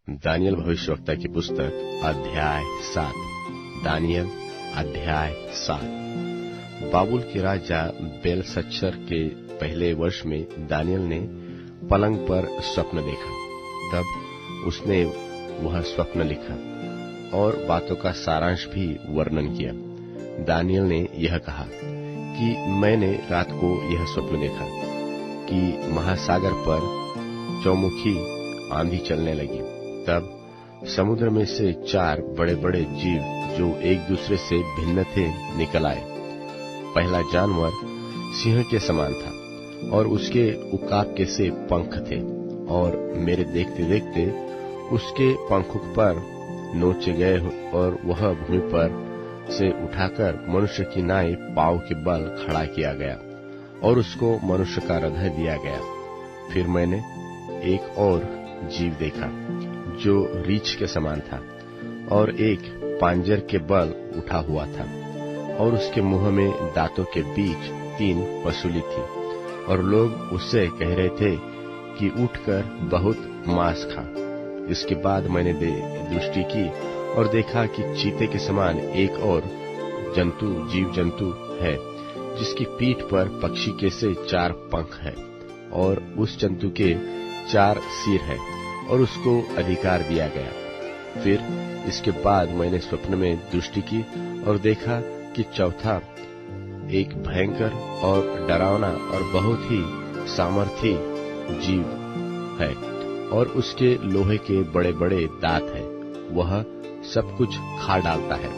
Daniel भविष्यवक्ता की पुस्तक अध्याय 7। दानियल अध्याय 7। बाबुल के राजा बेलशस्सर के पहले वर्ष में दानियल ने पलंग पर स्वप्न देखा। तब उसने वह स्वप्न लिखा और बातों का सारांश भी वर्णन किया। दानियल ने यह कहा कि मैंने रात को यह स्वप्न देखा कि महासागर पर चौमुखी आंधी चलने लगी। तब समुद्र में से 4 बड़े बड़े जीव जो एक दूसरे से भिन्न थे निकल आए। पहला जानवर सिंह के समान था और उसके उकाब के से पंख थे, और मेरे देखते देखते उसके पंखों पर नोचे गए और वह भूमि पर से उठाकर मनुष्य की नाई पांव के बल खड़ा किया गया और उसको मनुष्य का हृदय दिया गया। फिर मैंने एक और जीव देखा जो रीछ के समान था और एक पांजर के बल उठा हुआ था, और उसके मुंह में दांतों के बीच 3 पसूली थी, और लोग उससे कह रहे थे कि उठकर बहुत मांस खा। इसके बाद मैंने दृष्टि की और देखा कि चीते के समान एक और जीव जंतु है, जिसकी पीठ पर पक्षी के से 4 पंख है, और उस जंतु के 4 सिर है, और उसको अधिकार दिया गया। फिर इसके बाद मैंने स्वप्न में दृष्टि की और देखा कि चौथा एक भयंकर और डरावना और बहुत ही सामर्थी जीव है, और उसके लोहे के बड़े बड़े दांत है। वह सब कुछ खा डालता है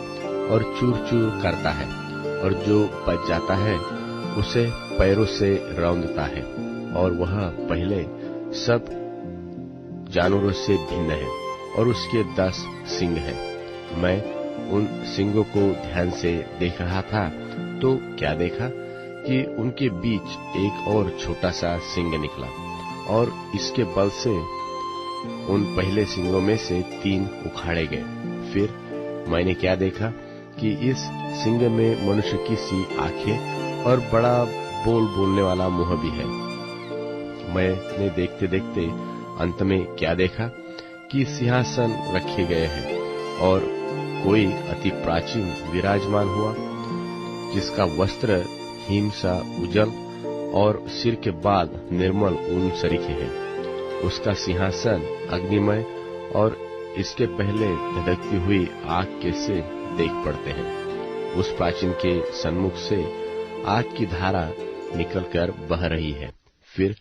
और चूर चूर करता है, और जो बच जाता है उसे पैरों से रौंदता है, और वह पहले सब जानवरों से भिन्न है, और उसके 10 सींग है। मैं उन सींगों को ध्यान से देख रहा था तो क्या देखा कि उनके बीच एक और छोटा सा सींग निकला, और इसके बल से उन पहले सींगों में से 3 उखाड़े गए। फिर मैंने क्या देखा कि इस सींग में मनुष्य की सी आंखें और बड़ा बोलने वाला मुंह भी है। मैंने देखते देखते अंत में क्या देखा कि सिंहासन रखे गए हैं, और कोई अति प्राचीन विराजमान हुआ, जिसका वस्त्र हिम सा उजल और सिर के बाल निर्मल ऊन सरीखे है। उसका सिंहासन अग्निमय और इसके पहले धधकती हुई आग के से देख पड़ते हैं। उस प्राचीन के सन्मुख से आग की धारा निकलकर बह रही है। फिर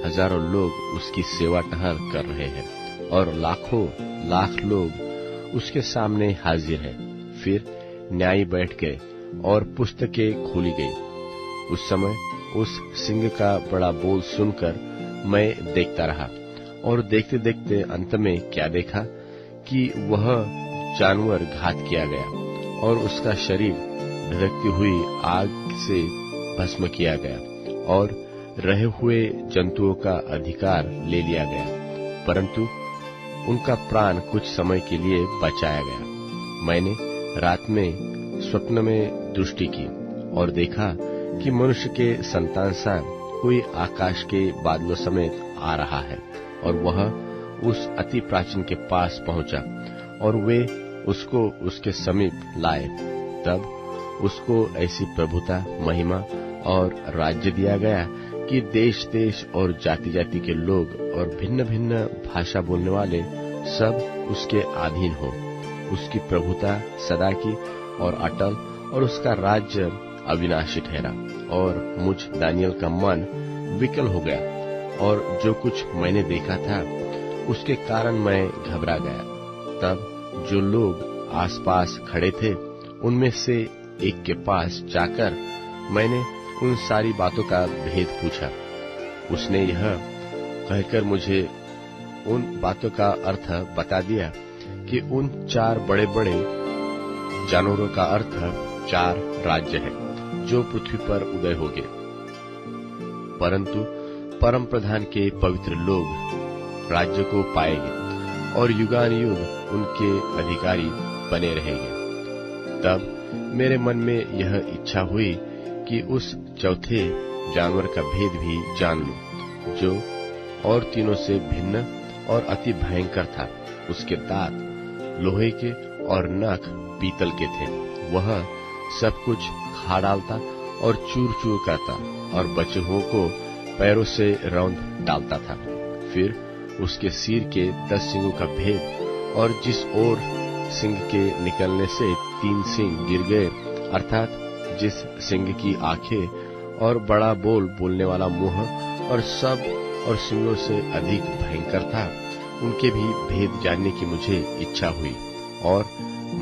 हजारों लोग उसकी सेवा टहल कर रहे हैं, और लाखों लाख लोग उसके सामने हाजिर हैं। फिर न्यायी बैठ गए और पुस्तकें खोली गई। उस समय उस सिंह का बड़ा बोल सुनकर मैं देखता रहा, और देखते देखते अंत में क्या देखा कि वह जानवर घात किया गया, और उसका शरीर धधकती हुई आग से भस्म किया गया, और रहे हुए जंतुओं का अधिकार ले लिया गया, परंतु उनका प्राण कुछ समय के लिए बचाया गया। मैंने रात में स्वप्न में दृष्टि की और देखा कि मनुष्य के संतान सा कोई आकाश के बादलों समेत आ रहा है, और वह उस अति प्राचीन के पास पहुंचा, और वे उसको उसके समीप लाए। तब उसको ऐसी प्रभुता, महिमा और राज्य दिया गया कि देश देश और जाति जाति के लोग और भिन्न भिन्न भाषा बोलने वाले सब उसके अधीन हो। उसकी प्रभुता सदा की और अटल, और उसका राज्य अविनाशी ठहरा। और मुझ दानियल का मन विकल हो गया, और जो कुछ मैंने देखा था उसके कारण मैं घबरा गया। तब जो लोग आसपास खड़े थे उनमें से एक के पास जाकर मैंने उन सारी बातों का भेद पूछा। उसने यह कहकर मुझे उन बातों का अर्थ बता दिया कि उन 4 बड़े बड़े जानवरों का अर्थ 4 राज्य है जो पृथ्वी पर उदय होंगे, परंतु परम प्रधान के पवित्र लोग राज्य को पाएंगे और युगानुयुग उनके अधिकारी बने रहेंगे। तब मेरे मन में यह इच्छा हुई कि उस चौथे जानवर का भेद भी जान लूं, जो और तीनों से भिन्न और अति भयंकर था। उसके दांत लोहे के और नख पीतल के थे। वह सब कुछ खा डालता और चूर चूर करता और बचे हुओं को पैरों से रौंद डालता था। फिर उसके सिर के 10 सींगों का भेद और जिस ओर सिंग के निकलने से 3 सींग गिर गए, अर्थात जिस सिंग की आंखें और बड़ा बोलने वाला मुंह और सब और सिंगों से अधिक भयंकर था, उनके भी भेद जानने की मुझे इच्छा हुई। और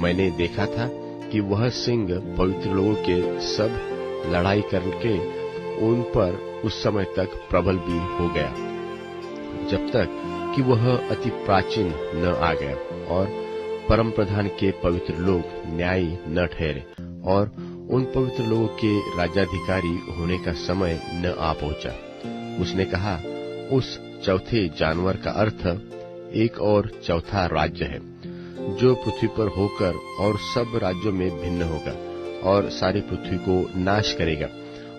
मैंने देखा था कि वह सिंह पवित्र लोगों के सब लड़ाई करके उन पर उस समय तक प्रबल भी हो गया, जब तक कि वह अति प्राचीन न आ गया और परम प्रधान के पवित्र लोग न्यायी न ठहरे और उन पवित्र लोगों के राज्याधिकारी होने का समय न आ पहुंचा। उसने कहा, उस चौथे जानवर का अर्थ एक और चौथा राज्य है, जो पृथ्वी पर होकर और सब राज्यों में भिन्न होगा और सारी पृथ्वी को नाश करेगा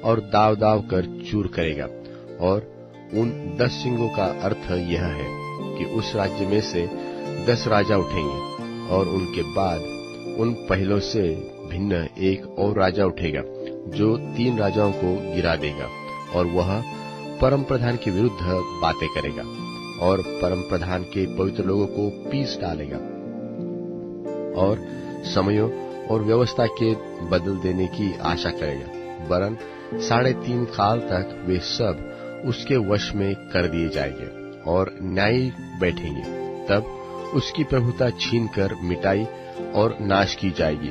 और दाव दाव कर चूर करेगा। और उन 10 सिंगों का अर्थ यह है कि उस राज्य में से 10 राजा उठेंगे और उनके बाद उन पहलों से भिन्न एक और राजा उठेगा, जो 3 राजाओं को गिरा देगा और वह परम प्रधान के विरुद्ध बातें करेगा और परम प्रधान के पवित्र लोगों को पीस डालेगा और समयों और व्यवस्था के बदल देने की आशा करेगा। वरन 3.5 काल तक वे सब उसके वश में कर दिए जाएंगे और न्यायी बैठेंगे। तब उसकी प्रभुता छीनकर मिटाई और नाश की जाएगी,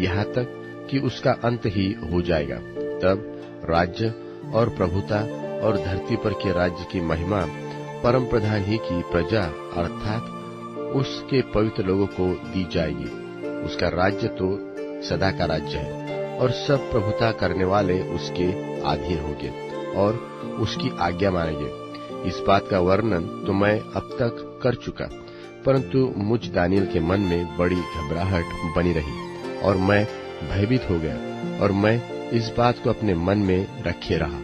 यहाँ तक कि उसका अंत ही हो जाएगा। तब राज्य और प्रभुता और धरती पर के राज्य की महिमा परम प्रधान ही की प्रजा अर्थात उसके पवित्र लोगों को दी जाएगी। उसका राज्य तो सदा का राज्य है और सब प्रभुता करने वाले उसके अधीन होंगे और उसकी आज्ञा मानेंगे। इस बात का वर्णन तो मैं अब तक कर चुका, परंतु मुझ दानियल के मन में बड़ी घबराहट बनी रही और मैं भयभीत हो गया और मैं इस बात को अपने मन में रखे रहा।